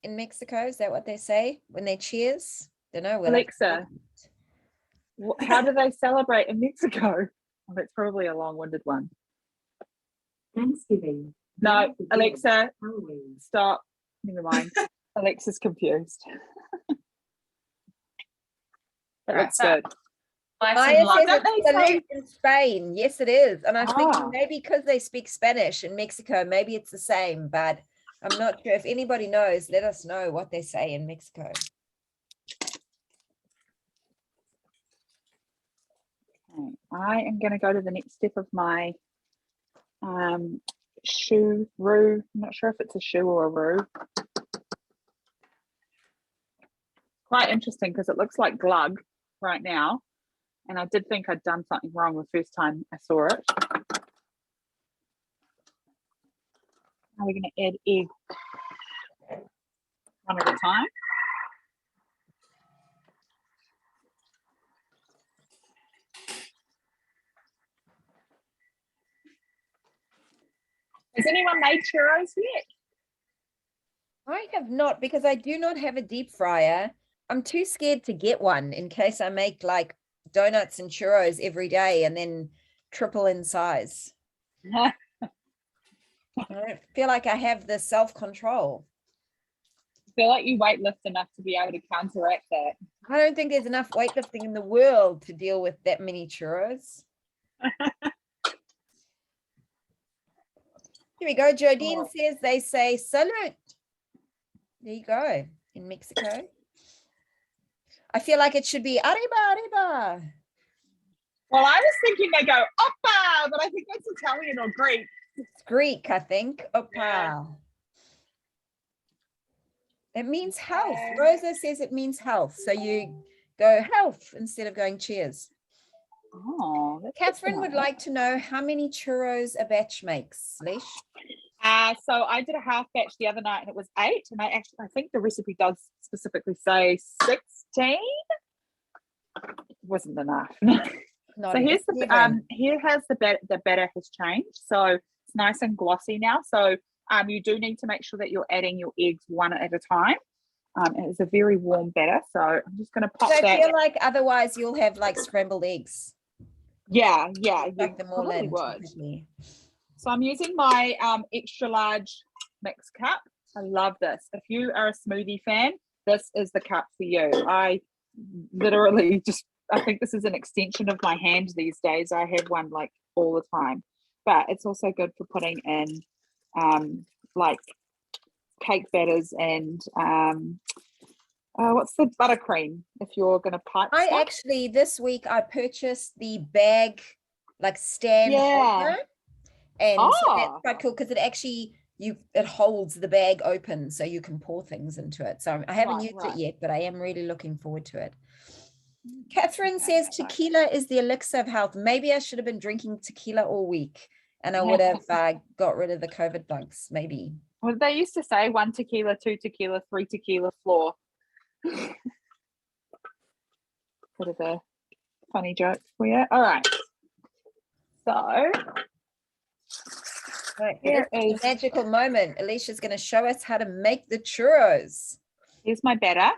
in Mexico? Is that what they say when they cheers? Don't know. Alexa, how do they celebrate in Mexico? Oh, that's probably a long-winded one. Thanksgiving. No, Alexa, Halloween. stop. Never mind. Alexa's confused. That looks so- good. Nice Maya and light. says Don't it's they say- salute in Spain. Yes, it is. And I'm thinking Ah. maybe because they speak Spanish in Mexico, maybe it's the same, but I'm not sure. If anybody knows, let us know what they say in Mexico. Okay, I am going to go to the next step of my shoe roux. I'm not sure if it's a shoe or a roux. Quite interesting because it looks like glug right now. And I did think I'd done something wrong the first time I saw it. Now we're going to add egg one at a time. Has anyone made churros yet? I have not, because I do not have a deep fryer. I'm too scared to get one in case I make like donuts and churros every day and then triple in size. I don't feel like I have the self-control. I feel like you weightlift enough to be able to counteract that. I don't think there's enough weightlifting in the world to deal with that many churros. Here we go. Jodine says they say salute. There you go. In Mexico. I feel like it should be arriba, arriba. Well, I was thinking they go oppa, but I think that's Italian or Greek. It's Greek, I think. Opa. Yeah. It means health. Rosa says it means health. So you go health instead of going cheers. Oh, that's Catherine would nice. like to know how many churros a batch makes, Leash. So I did a half batch the other night and it was 8. And I think the recipe does specifically say 16. It wasn't enough. Not So even here's the 7. here has the batter has changed, so it's nice and glossy now. So you do need to make sure that you're adding your eggs one at a time. And it's a very warm batter, so I'm just going to pop So I that. feel like otherwise you'll have like scrambled eggs. Yeah, you Like them all probably in. would. typically. So I'm using my extra large mix cup. I love this. If you are a smoothie fan, this is the cup for you. I literally I think this is an extension of my hand these days. I have one like all the time, but it's also good for putting in like cake batters and what's the buttercream if you're going to pipe I stuff? actually, this week, I purchased the bag, like stand Yeah. holder. And so that's Oh, quite cool because it actually, it holds the bag open so you can pour things into it. So I haven't Right, used right. it yet, but I am really looking forward to it. Catherine Okay, says tequila is the elixir of health. Maybe I should have been drinking tequila all week and I would have got rid of the COVID bugs, maybe. well, they used to say 1 tequila, 2 tequila, 3 tequila floor. Bit of a funny joke for you. All right. So Right, here this is is a magical moment. Alicia's going to show us how to make the churros. here's my batter.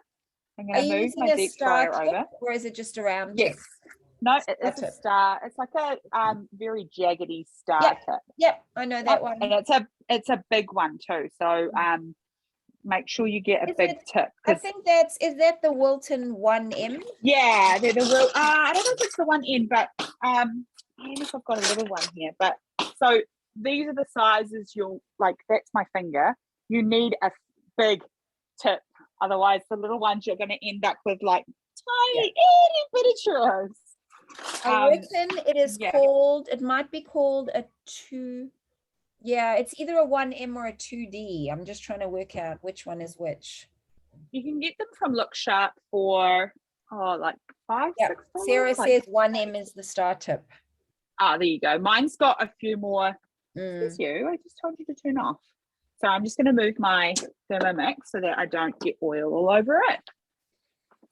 I'm Are going to you move using my a deep star fryer tip over. or is it just a round Yes. tip? No, it's a tip. star. It's like a very jaggedy star Yep. tip. Yep, I know that one. And it's a big one too. So make sure you get a Is big it- tip. I think is that the Wilton 1M? Yeah, they're the real. I don't know if it's the one in, but I don't know if I've got a little one here. But so these are the sizes you'll like. That's my finger. You need a big tip, otherwise the little ones you're going to end up with like tiny itty bitty churros. I reckon it is yeah. called. It might be called a 2. Yeah, it's either a 1M or a 2D. I'm just trying to work out which one is which. You can get them from Look Sharp for like $5, Yeah, $6. Sarah like, says 1M is the star tip. there you go. Mine's got a few more. Excuse Mm. you. I just told you to turn off. So I'm just going to move my Thermomix so that I don't get oil all over it.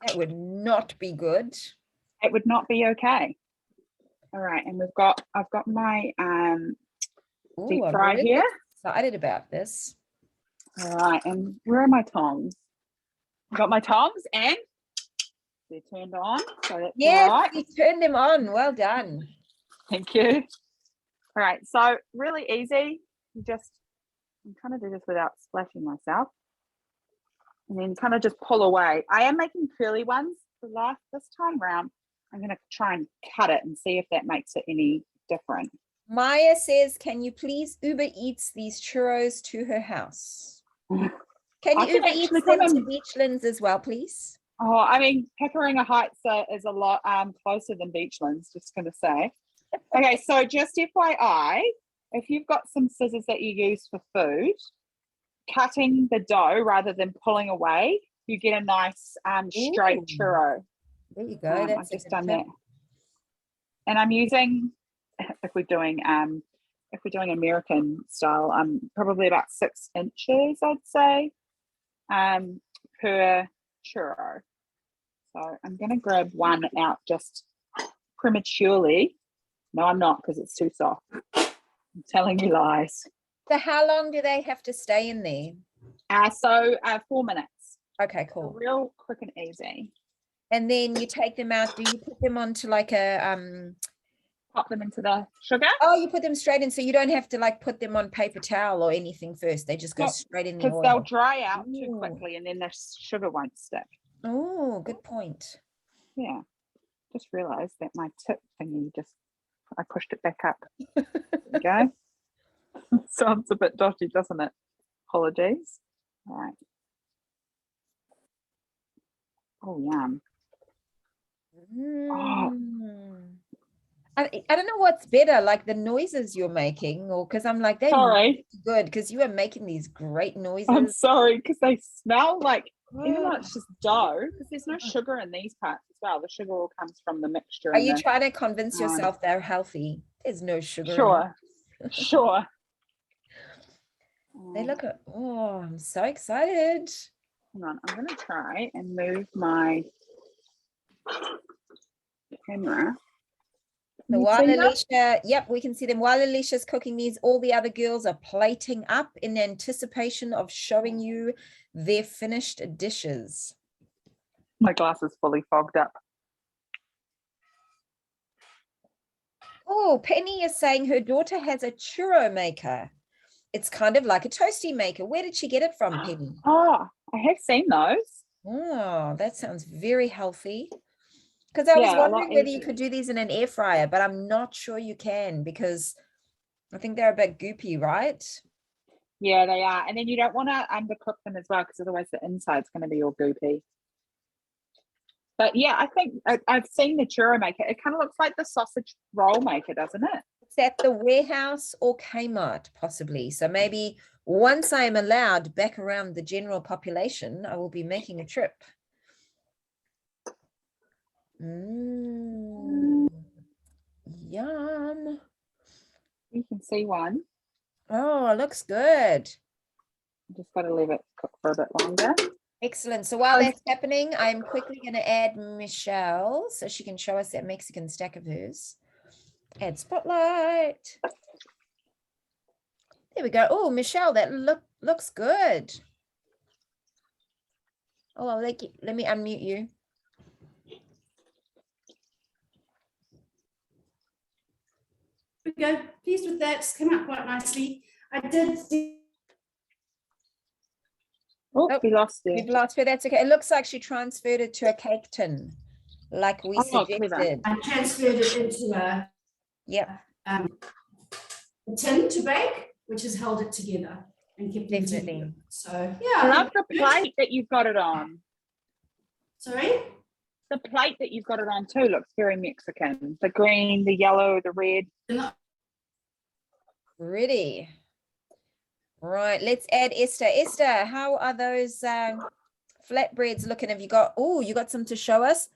That would not be good. It would not be okay. All right, and I've got my deep I'm fry really here. excited about this. All right, and where are my tongs? I've got my tongs and they're turned on. So that's Yes, all right. you turned them on. Well done. Thank you. All right, so really easy. I'm trying to do this without splashing myself. And then kind of just pull away. I am making curly ones this time round. I'm going to try and cut it and see if that makes it any different. Maya says, can you please Uber Eats these churros to her house? Can I you can Uber Eats actually them come to and- Beachlands as well, please? Oh, I mean, Pakuranga Heights is a lot closer than Beachlands, just going to say. Okay, so just FYI, if you've got some scissors that you use for food, cutting the dough rather than pulling away, you get a nice straight Ooh. churro. There you go. I've That's a just good done tip. that. And I'm using, if we're doing American style, probably about 6 inches, I'd say, per churro. So I'm going to grab one out just prematurely. No, I'm not, because it's too soft. I'm telling you lies. So how long do they have to stay in there? 4 minutes. Okay, So cool. real quick and easy. And then you take them out. Do you put them onto like a Pop them into the sugar. Oh, you put them straight in, so you don't have to like put them on paper towel or anything first. They just go No, straight in the Because they'll oil. dry out too Ooh. quickly and then the sugar won't stick. Oh, good point. Yeah. Just realized that my tip thingy I pushed it back up. There we go. Sounds a bit dodgy, doesn't it? Apologies. All right. Oh, yum. Mm. I don't know what's better, like the noises you're making, or because I'm like, they're Sorry. good because you are making these great noises. I'm sorry, because they smell like, even though it's just dough, because there's no sugar in these parts as well. The sugar all comes from the mixture. Are you trying to convince yourself they're healthy? There's no sugar. Sure. Sure. They look, oh, I'm so excited. Hang on, I'm going to try and move my camera. So while Alicia, yep, we can see them. While Alicia's cooking these, all the other girls are plating up in anticipation of showing you their finished dishes. My glass is fully fogged up. Oh, Penny is saying her daughter has a churro maker. It's kind of like a toasty maker. Where did she get it from, Penny? Oh, I have seen those. Oh, that sounds very healthy. Because I was wondering whether you could do these in an air fryer, but I'm not sure you can because I think they're a bit goopy, right? Yeah, they are. And then you don't want to undercook them as well, because otherwise the inside's going to be all goopy. But yeah, I think I've seen the churro maker. It kind of looks like the sausage roll maker, doesn't it? It's at the warehouse or Kmart, possibly. So maybe once I am allowed back around the general population, I will be making a trip. Yum. You can see one. Oh, it looks good. Just got to leave it cook for a bit longer. Excellent. So while that's happening, I'm quickly going to add Michelle so she can show us that Mexican stack of hers. Add spotlight. There we go. Oh, Michelle, that looks good. Oh, let me unmute you. We go. Pleased with that. It's come out quite nicely. I did. Oh, we lost it. We've lost her. That's okay. It looks like she transferred it to a cake tin, like we suggested. Clever. I transferred it into a tin to bake, which has held it together and kept it Definitely. together. So yeah, I love the plate that you've got it on. Sorry? The plate that you've got it on too looks very Mexican. The green, the yellow, the red. Ready. Right, let's add Esther. Esther, how are those flatbreads looking? Have you got, oh, you got some to show us?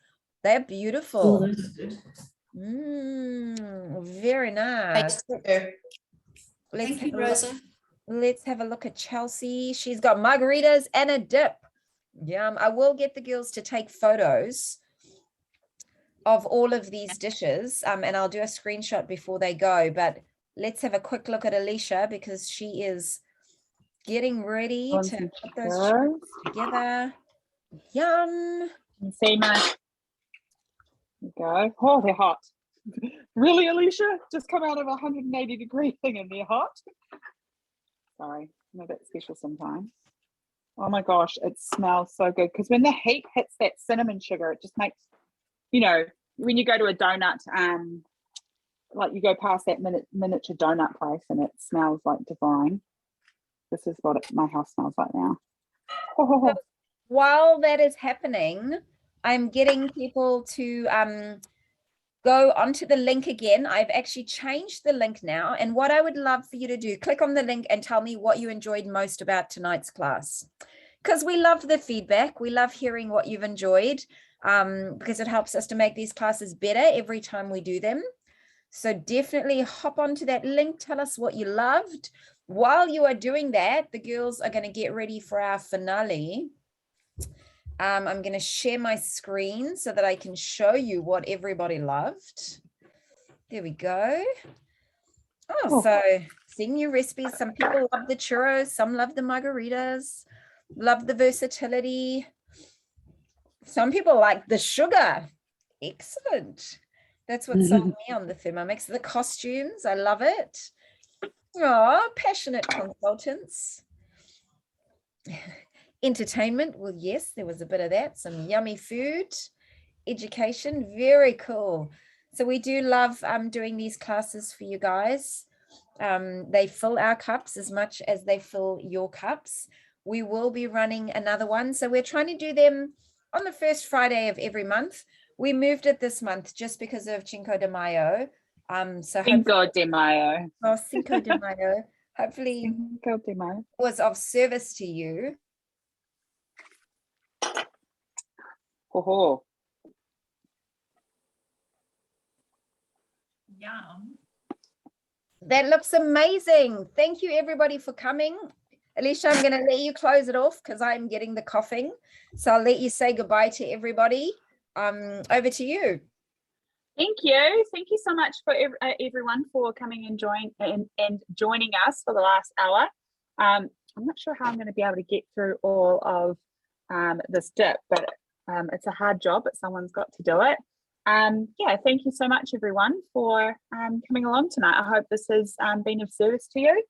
They're beautiful. Oh, those are good. Very nice. Thank you, Rosa. Let's have a look at Chelsea. She's got margaritas and a dip. Yum. I will get the girls to take photos of all of these dishes, and I'll do a screenshot before they go. But let's have a quick look at Alicia, because she is getting ready to put those churros together. Yum. You see my, there you go. Oh, they're hot. Really, Alicia? Just come out of a 180-degree thing and they're hot? Sorry, I'm a bit special sometimes. Oh my gosh, it smells so good. Because when the heat hits that cinnamon sugar, it just makes, you know, when you go to a donut, like you go past that miniature donut place and it smells like divine. This is what my house smells like now. Oh. While that is happening, I'm getting people to go onto the link again. I've actually changed the link now. And what I would love for you to do, click on the link and tell me what you enjoyed most about tonight's class. Because we love the feedback. We love hearing what you've enjoyed, because it helps us to make these classes better every time we do them. So definitely hop onto that link. Tell us what you loved. While you are doing that, the girls are going to get ready for our finale. I'm going to share my screen so that I can show you what everybody loved. There we go. Oh, so seeing new recipes. Some people love the churros, some love the margaritas, love the versatility. Some people like the sugar. Excellent. That's what sold me on the Thermomix. The costumes, I love it. Oh, passionate consultants. Entertainment, well, yes, there was a bit of that. Some yummy food. Education, very cool. So we do love doing these classes for you guys. They fill our cups as much as they fill your cups. We will be running another one. So we're trying to do them on the first Friday of every month. We moved it this month just because of Cinco de Mayo. So Cinco de Mayo. Oh, Cinco de Mayo. Hopefully Cinco de Mayo was of service to you. Oh. Yum. That looks amazing. Thank you everybody for coming. Alicia, I'm going to let you close it off because I'm getting the coughing. So I'll let you say goodbye to everybody. Over to you. Thank you. Thank you so much for everyone for coming and joining us for the last hour. I'm not sure how I'm going to be able to get through all of this dip, but it's a hard job, but someone's got to do it. Yeah, thank you so much everyone for coming along tonight. I hope this has been of service to you,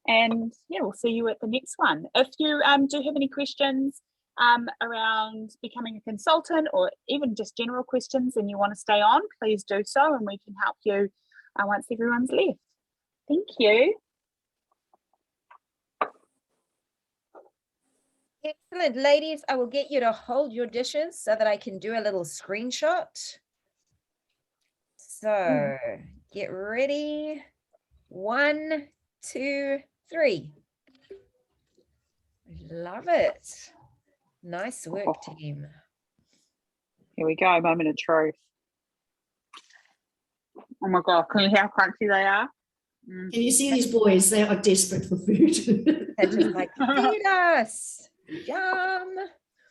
and yeah, we'll see you at the next one. If you do have any questions around becoming a consultant, or even just general questions and you want to stay on, please do so and we can help you once everyone's left. Thank you. Excellent, ladies. I will get you to hold your dishes so that I can do a little screenshot. So get ready. 1, 2, 3. Love it. Nice work, team. Here we go, moment of truth. Oh my God, can you hear how crunchy they are? Can you see these boys? They are desperate for food. They're just like, feed us. Yum.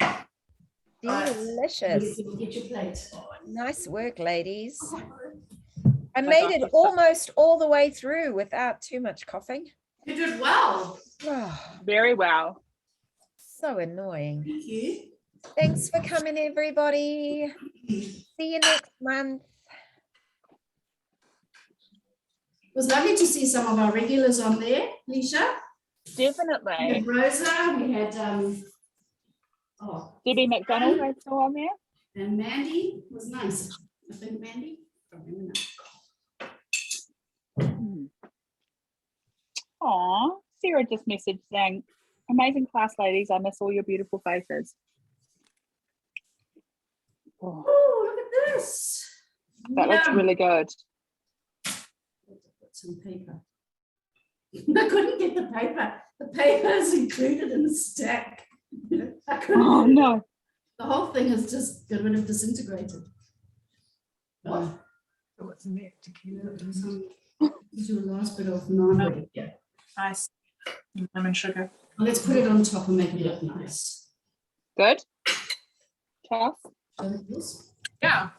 Right. Delicious. Get your plate. Nice work, ladies. I made it almost all the way through without too much coughing. You did well. Oh, Very well. so annoying. Thank you. Thanks for coming, everybody. See you next month. It was lovely to see some of our regulars on there, Leisha. We Definitely. had Rosa, we had Debbie McDonald, I saw on there. and Mandy was nice. I think Mandy. I don't remember now. Aw, Sarah just messaged saying, amazing class, ladies. I miss all your beautiful faces. Oh, Oh, look at this. that looks Yum. really good. Put some paper. I couldn't get the paper. The paper is included in the stack. I couldn't. Oh no. The whole thing is just going to disintegrated. What? What's in there? Tequila. This is your last bit of naan. Yeah. Nice. Lemon sugar. Well, let's put it on top and make it look nice. Good. Charles? This. Yeah.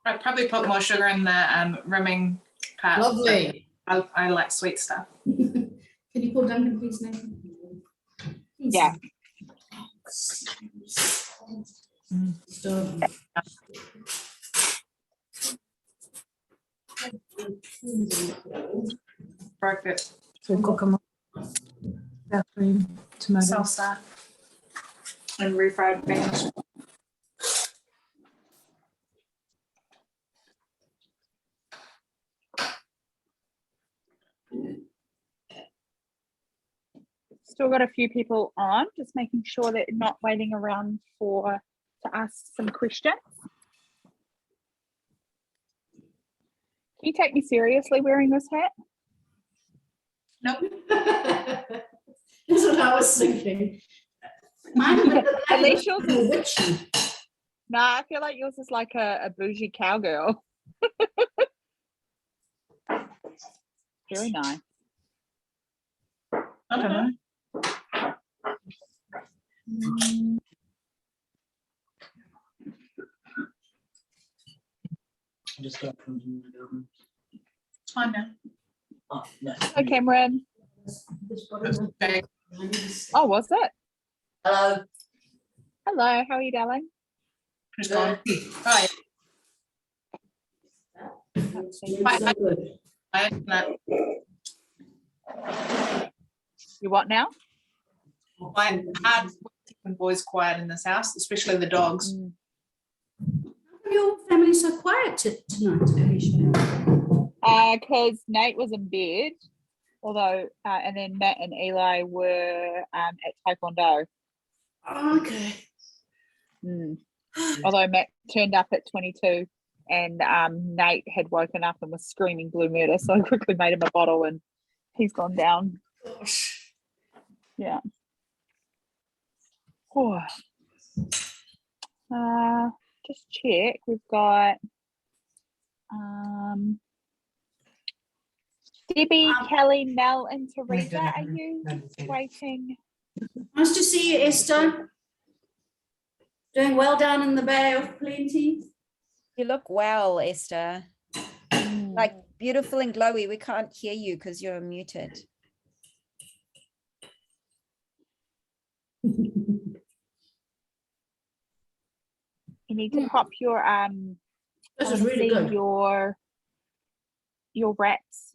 I'd probably put more sugar in the rimming part. Lovely. I like sweet stuff. Can you call Duncan, please, Nathan? Yeah. Stop. Broke it. So guacamole, cream, tomatoes. Salsa. And refried beans. Still got a few people on, just making sure they're not waiting around to ask some questions. Can you take me seriously wearing this hat? Nope. That's what I was thinking. Mine, At least yours is, witchy. nah, I feel like yours is like a bougie cowgirl. Very nice. I don't know. Just got from It's fine now. Hi, Cameron. Okay. Oh, was it? Hello. Hello, how are you, darling? Just gone. Right. So good. You what now? Quite hard keeping boys quiet in this house, especially the dogs. How come your family's so quiet tonight, Alicia? Because Nate was in bed, although, and then Matt and Eli were at Taekwondo. Okay. Although Matt turned up at 22 and Nate had woken up and was screaming blue murder, so I quickly made him a bottle and he's gone down. Gosh. Yeah. Oh. Just check. We've got Debbie, Kelly, Mel, and Teresa. Are you waiting? Nice to see you, Esther. Doing well down in the Bay of Plenty. You look well, Esther. Like beautiful and glowy. We can't hear you because you're muted. You need to pop your This is really good. your wraps